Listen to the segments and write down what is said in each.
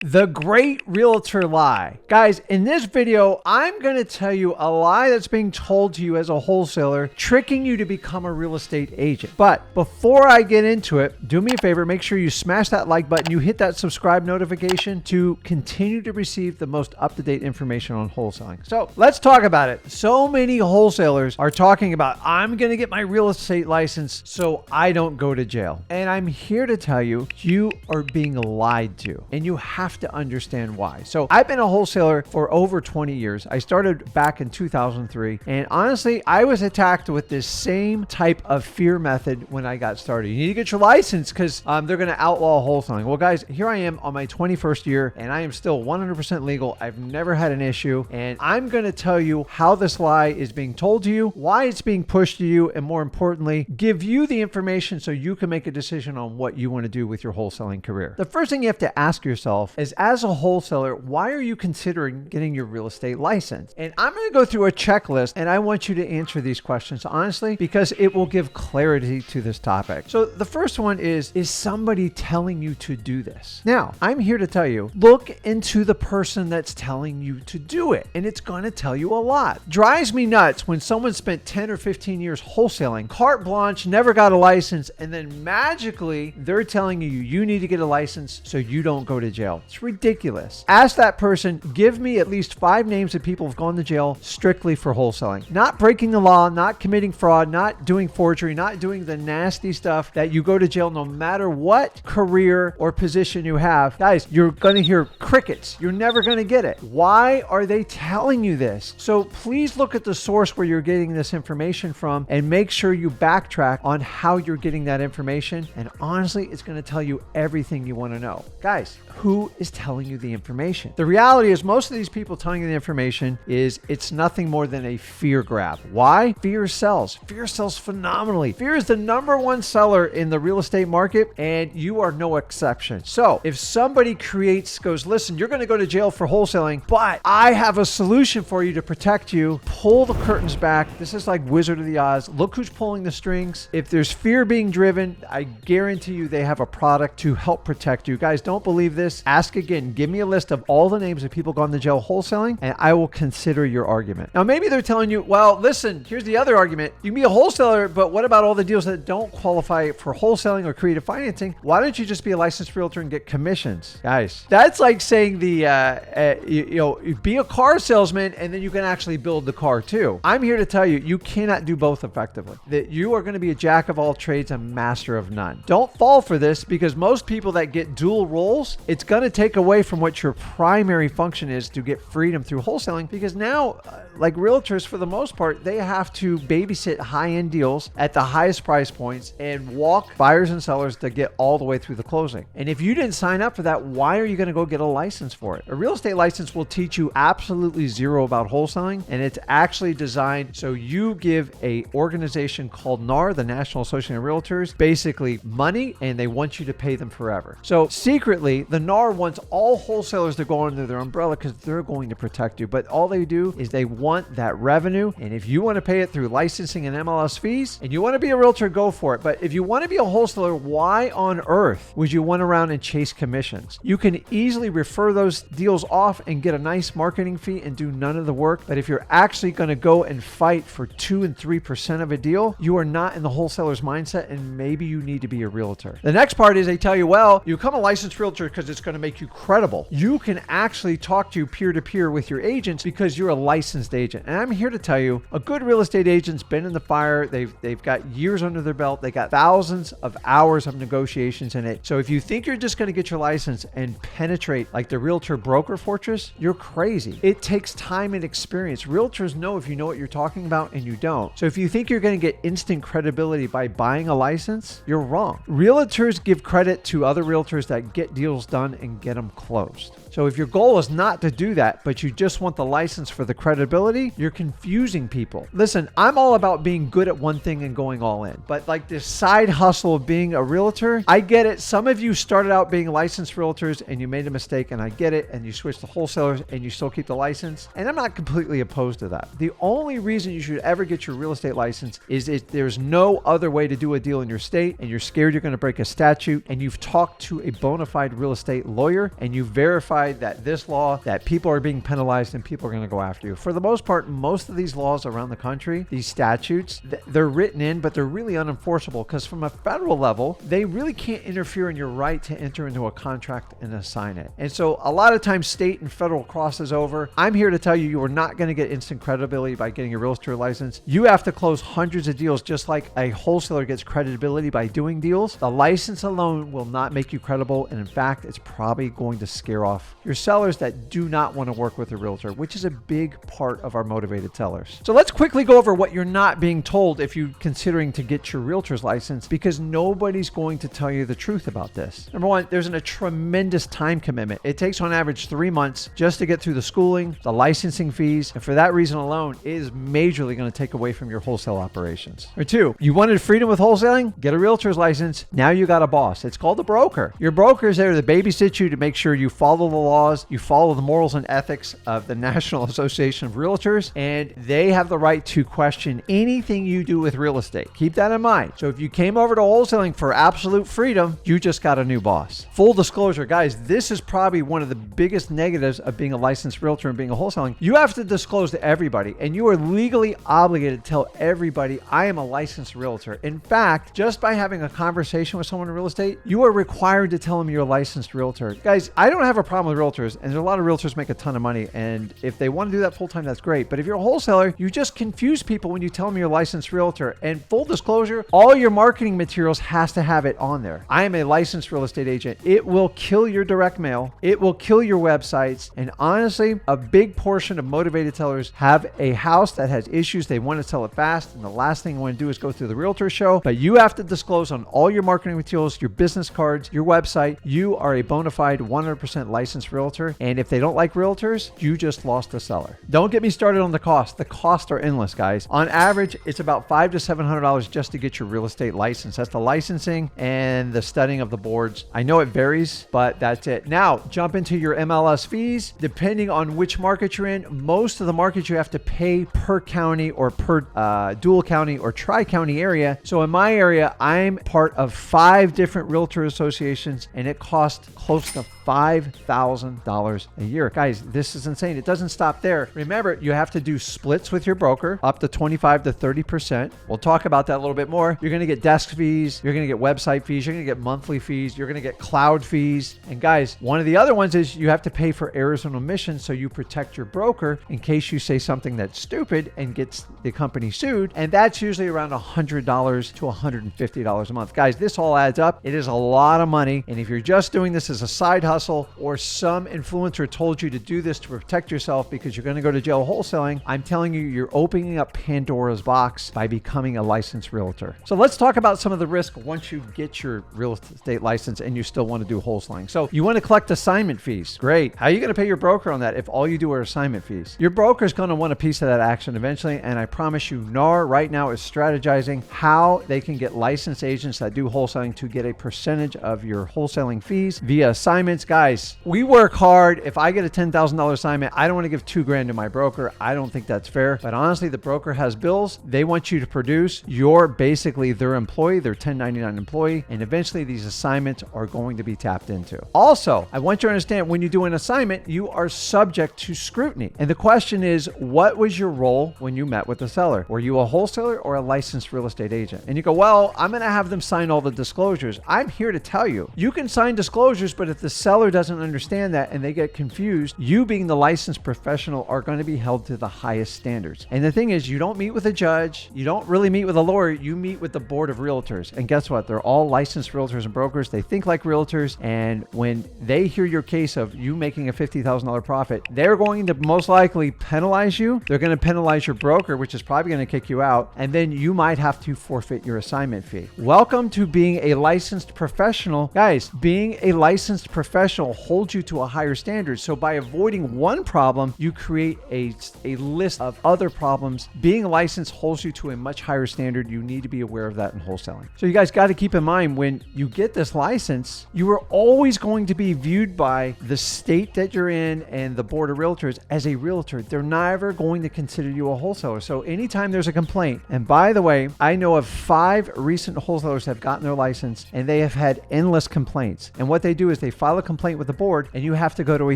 The great realtor lie. Guys, in this video, I'm going to tell you a lie that's being told to you as a wholesaler, tricking you to become a real estate agent. But before I get into it, do me a favor, make sure you smash that like button, you hit that subscribe notification to continue to receive the most up-to-date information on wholesaling. So let's talk about it. So many wholesalers are talking about, I'm going to get my real estate license so I don't go to jail. And I'm here to tell you, you are being lied to, and you have to understand why. So I've been a wholesaler for over 20 years. I started back in 2003. And honestly, I was attacked with this same type of fear method when I got started. You need to get your license because they're going to outlaw wholesaling. Well, guys, here I am on my 21st year and I am still 100% legal. I've never had an issue. And I'm going to tell you how this lie is being told to you, why it's being pushed to you, and more importantly, give you the information so you can make a decision on what you want to do with your wholesaling career. The first thing you have to ask yourself is, as a wholesaler, why are you considering getting your real estate license? And I'm going to go through a checklist and I want you to answer these questions honestly because it will give clarity to this topic. So the first one is somebody telling you to do this? Now, I'm here to tell you, look into the person that's telling you to do it, and it's going to tell you a lot. Drives me nuts when someone spent 10 or 15 years wholesaling, carte blanche, never got a license, and then magically they're telling you need to get a license so you don't go to jail. It's ridiculous. Ask that person, give me at least 5 names of people who've gone to jail strictly for wholesaling. Not breaking the law, not committing fraud, not doing forgery, not doing the nasty stuff that you go to jail no matter what career or position you have. Guys, you're going to hear crickets. You're never going to get it. Why are they telling you this? So please look at the source where you're getting this information from and make sure you backtrack on how you're getting that information. And honestly, it's going to tell you everything you want to know. Guys, who is telling you the information? The reality is most of these people telling you the information it's nothing more than a fear grab. Why? Fear sells. Fear sells phenomenally. Fear is the #1 seller in the real estate market, and you are no exception. So if somebody goes, listen, you're going to go to jail for wholesaling, but I have a solution for you to protect you. Pull the curtains back. This is like Wizard of the Oz. Look who's pulling the strings. If there's fear being driven, I guarantee you they have a product to help protect you. Guys, don't believe this. Ask again. Give me a list of all the names of people gone to jail wholesaling, and I will consider your argument. Now, maybe they're telling you, well, listen, here's the other argument. You can be a wholesaler, but what about all the deals that don't qualify for wholesaling or creative financing? Why don't you just be a licensed realtor and get commissions? Guys, that's like saying be a car salesman and then you can actually build the car too. I'm here to tell you, you cannot do both effectively. That you are going to be a jack of all trades and master of none. Don't fall for this because most people that get dual roles, it's going to take away from what your primary function is to get freedom through wholesaling, because now, like realtors, for the most part, they have to babysit high-end deals at the highest price points and walk buyers and sellers to get all the way through the closing. And if you didn't sign up for that, why are you going to go get a license for it? A real estate license will teach you absolutely zero about wholesaling, and it's actually designed so you give a organization called NAR, the National Association of Realtors, basically money, and they want you to pay them forever. So secretly, the NAR wants all wholesalers to go under their umbrella because they're going to protect you. But all they do is they want that revenue. And if you want to pay it through licensing and MLS fees, and you want to be a realtor, go for it. But if you want to be a wholesaler, why on earth would you run around and chase commissions? You can easily refer those deals off and get a nice marketing fee and do none of the work. But if you're actually going to go and fight for 2 and 3% of a deal, you are not in the wholesaler's mindset, and maybe you need to be a realtor. The next part is they tell you, well, you become a licensed realtor because it's going to make you credible. You can actually talk to peer-to-peer with your agents because you're a licensed agent. And I'm here to tell you, a good real estate agent's been in the fire. They've got years under their belt. They got thousands of hours of negotiations in it. So if you think you're just going to get your license and penetrate like the realtor broker fortress, you're crazy. It takes time and experience. Realtors know if you know what you're talking about and you don't. So if you think you're going to get instant credibility by buying a license, you're wrong. Realtors give credit to other realtors that get deals done and get them closed. So if your goal is not to do that, but you just want the license for the credibility, you're confusing people. Listen, I'm all about being good at one thing and going all in. But like this side hustle of being a realtor, I get it. Some of you started out being licensed realtors and you made a mistake, and I get it. And you switched to wholesalers and you still keep the license. And I'm not completely opposed to that. The only reason you should ever get your real estate license is if there's no other way to do a deal in your state and you're scared you're going to break a statute and you've talked to a bona fide real estate lawyer lawyer and you verified that this law, that people are being penalized and people are going to go after you. For the most part, most of these laws around the country, these statutes, they're written in, but they're really unenforceable because from a federal level, they really can't interfere in your right to enter into a contract and assign it. And so a lot of times state and federal crosses over. I'm here to tell you, you are not going to get instant credibility by getting a realtor license. You have to close hundreds of deals just like a wholesaler gets credibility by doing deals. The license alone will not make you credible. And in fact, it's probably going to scare off your sellers that do not want to work with a realtor, which is a big part of our motivated sellers. So let's quickly go over what you're not being told if you're considering to get your realtor's license, because nobody's going to tell you the truth about this. Number one, there's a tremendous time commitment. It takes on average 3 months just to get through the schooling, the licensing fees, and for that reason alone, it is majorly going to take away from your wholesale operations. Or two, you wanted freedom with wholesaling? Get a realtor's license. Now you got a boss. It's called a broker. Your broker is there to babysit you, to make sure you follow the laws, you follow the morals and ethics of the National Association of Realtors, and they have the right to question anything you do with real estate. Keep that in mind. So if you came over to wholesaling for absolute freedom, you just got a new boss. Full disclosure, guys, this is probably one of the biggest negatives of being a licensed realtor and being a wholesaling. You have to disclose to everybody, and you are legally obligated to tell everybody, I am a licensed realtor. In fact, just by having a conversation with someone in real estate, you are required to tell them you're a licensed realtor. Guys, I don't have a problem with realtors, and there's a lot of realtors make a ton of money, and if they want to do that full time, that's great. But if you're a wholesaler, you just confuse people when you tell them you're a licensed realtor. And full disclosure, all your marketing materials has to have it on there. I am a licensed real estate agent. It will kill your direct mail. It will kill your websites. And honestly, a big portion of motivated sellers have a house that has issues. They want to sell it fast. And the last thing you want to do is go through the realtor show. But you have to disclose on all your marketing materials, your business cards, your website, you are a bona fide 100% licensed realtor. And if they don't like realtors, you just lost a seller. Don't get me started on the cost. The costs are endless, guys. On average, it's about $500 to $700 just to get your real estate license. That's the licensing and the studying of the boards. I know it varies, but that's it. Now, jump into your MLS fees. Depending on which market you're in, most of the markets you have to pay per county or per dual county or tri-county area. So in my area, I'm part of 5 different realtor associations, and it costs close to $5,000 a year. Guys, this is insane. It doesn't stop there. Remember, you have to do splits with your broker up to 25 to 30%. We'll talk about that a little bit more. You're going to get desk fees. You're going to get website fees. You're going to get monthly fees. You're going to get cloud fees. And guys, one of the other ones is you have to pay for errors and omissions, so you protect your broker in case you say something that's stupid and gets the company sued. And that's usually around $100 to $150 a month. Guys, this all adds up. It is a lot of money. And if you're just doing this as a side hustle, or some influencer told you to do this to protect yourself because you're going to go to jail wholesaling, I'm telling you, you're opening up Pandora's box by becoming a licensed realtor. So let's talk about some of the risk once you get your real estate license and you still want to do wholesaling. So you want to collect assignment fees. Great. How are you going to pay your broker on that if all you do are assignment fees? Your broker is going to want a piece of that action eventually, and I promise you, NAR right now is strategizing how they can get licensed agents that do wholesaling to get a percentage of your wholesaling fees via assignments. Guys, we work hard. If I get a $10,000 assignment, I don't want to give $2,000 to my broker. I don't think that's fair. But honestly, the broker has bills. They want you to produce. You're basically their employee, their 1099 employee, and eventually these assignments are going to be tapped into. Also, I want you to understand, when you do an assignment, you are subject to scrutiny. And the question is, what was your role when you met with the seller? Were you a wholesaler or a licensed real estate agent? And you go, well, I'm going to have them sign all the disclosures. I'm here to tell you, you can sign disclosures, but if the seller doesn't understand that and they get confused, you being the licensed professional are going to be held to the highest standards. And the thing is, you don't meet with a judge. You don't really meet with a lawyer. You meet with the board of realtors. And guess what? They're all licensed realtors and brokers. They think like realtors. And when they hear your case of you making a $50,000 profit, they're going to most likely penalize you. They're going to penalize your broker, which is probably going to kick you out. And then you might have to forfeit your assignment fee. Welcome to being a licensed professional. Guys, being a licensed professional holds you to a higher standard. So by avoiding one problem, you create a list of other problems. Being licensed holds you to a much higher standard. You need to be aware of that in wholesaling. So you guys got to keep in mind, when you get this license, you are always going to be viewed by the state that you're in and the board of realtors as a realtor. They're never going to consider you a wholesaler. So anytime there's a complaint, and by the way, I know of 5 recent wholesalers that have gotten their license and they have had endless complaints. And what they do is they file a complaint with the board and you have to go to a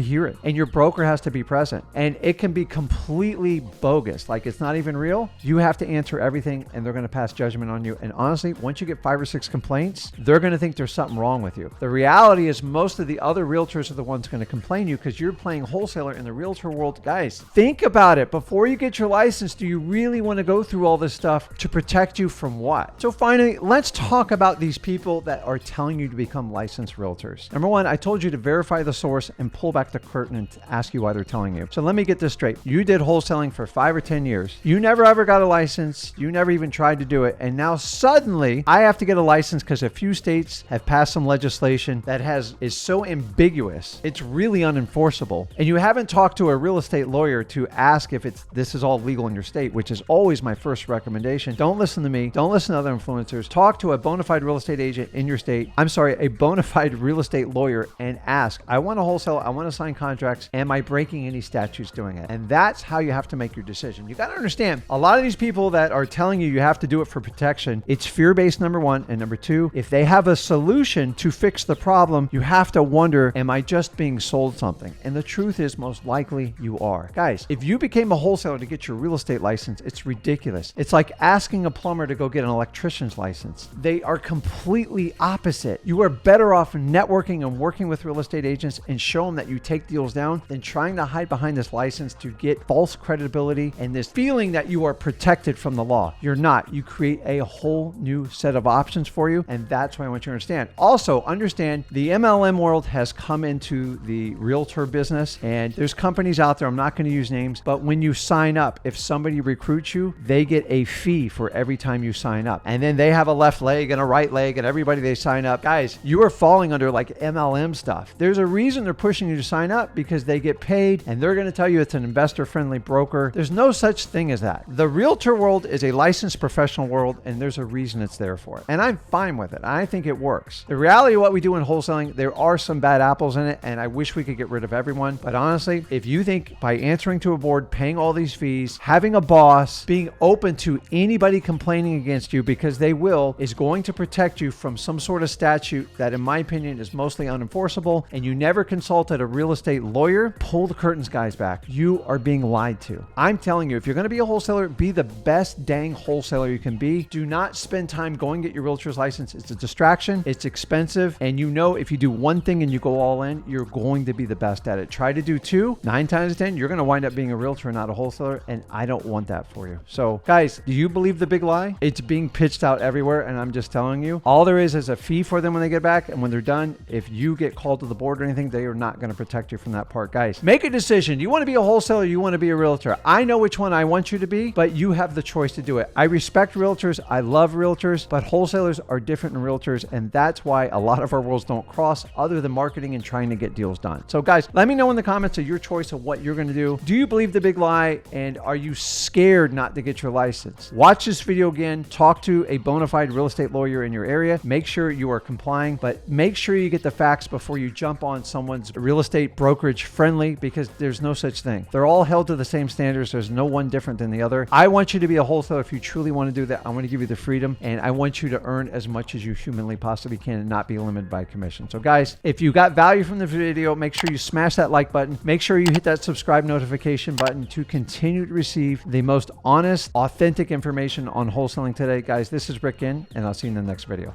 hearing and your broker has to be present and it can be completely bogus. Like it's not even real. You have to answer everything and they're going to pass judgment on you. And honestly, once you get 5 or 6 complaints, they're going to think there's something wrong with you. The reality is most of the other realtors are the ones going to complain you because you're playing wholesaler in the realtor world. Guys, think about it. Before you get your license, do you really want to go through all this stuff to protect you from what? So finally, let's talk about these people that are telling you to become licensed realtors. Number one, I told you to verify the source and pull back the curtain and ask you why they're telling you. So let me get this straight. You did wholesaling for 5 or 10 years. You never ever got a license. You never even tried to do it. And now suddenly I have to get a license because a few states have passed some legislation that is so ambiguous. It's really unenforceable. And you haven't talked to a real estate lawyer to ask if this is all legal in your state, which is always my first recommendation. Don't listen to me. Don't listen to other influencers. Talk to a bona fide real estate agent in your state. I'm sorry, a bona fide real estate lawyer and ask, I want to wholesale. I want to sign contracts. Am I breaking any statutes doing it? And that's how you have to make your decision. You got to understand, a lot of these people that are telling you have to do it for protection, it's fear-based, number one. And number two, if they have a solution to fix the problem, you have to wonder, am I just being sold something? And the truth is most likely you are. Guys, if you became a wholesaler to get your real estate license, it's ridiculous. It's like asking a plumber to go get an electrician's license. They are completely opposite. You are better off networking and working with real estate agents and show them that you take deals down than trying to hide behind this license to get false credibility and this feeling that you are protected from the law. You're not. You create a whole new set of options for you, and that's why I want you to understand. Also, understand the MLM world has come into the realtor business, and there's companies out there, I'm not going to use names, but when you sign up, if somebody recruits you, they get a fee for every time you sign up. And then they have a left leg and a right leg, and everybody they sign up. Guys, you are falling under like MLM stuff. There's a reason they're pushing you to sign up because they get paid, and they're going to tell you it's an investor-friendly broker. There's no such thing as that. The realtor world is a licensed professional world, and there's a reason it's there for it. And I'm fine with it. I think it works. The reality of what we do in wholesaling, there are some bad apples in it, and I wish we could get rid of everyone. But honestly, if you think by answering to a board, paying all these fees, having a boss, being open to anybody complaining against you, because they will, is going to protect you from some sort of statute that, in my opinion, is mostly unenforceable, and you never consulted a real estate lawyer, pull the curtains, guys, back. You are being lied to. I'm telling you, if you're going to be a wholesaler, be the best dang wholesaler you can be. Do not spend time going to get your realtor's license. It's a distraction. It's expensive. And you know, if you do one thing and you go all in, you're going to be the best at it. Try to do 2, 9 times out of 10, you're going to wind up being a realtor and not a wholesaler. And I don't want that for you. So guys, do you believe the big lie? It's being pitched out everywhere. And I'm just telling you, all there is a fee for them when they get back. And when they're done, if you get called to the board or anything, they are not going to protect you from that part. Guys, make a decision. You want to be a wholesaler? You want to be a realtor? I know which one I want you to be, but you have the choice to do it. I respect realtors. I love realtors, but wholesalers are different than realtors. And that's why a lot of our worlds don't cross other than marketing and trying to get deals done. So guys, let me know in the comments of your choice of what you're going to do. Do you believe the big lie? And are you scared not to get your license? Watch this video again. Talk to a bona fide real estate lawyer in your area. Make sure you are complying, but make sure you get the facts before you jump on someone's real estate brokerage friendly, because there's no such thing. They're all held to the same standards. There's no one different than the other. I want you to be a wholesaler. If you truly want to do that, I want to give you the freedom, and I want you to earn as much as you humanly possibly can and not be limited by commission. So guys, if you got value from the video, make sure you smash that like button. Make sure you hit that subscribe notification button to continue to receive the most honest, authentic information on wholesaling today. Guys, this is Ginn, and I'll see you in the next video.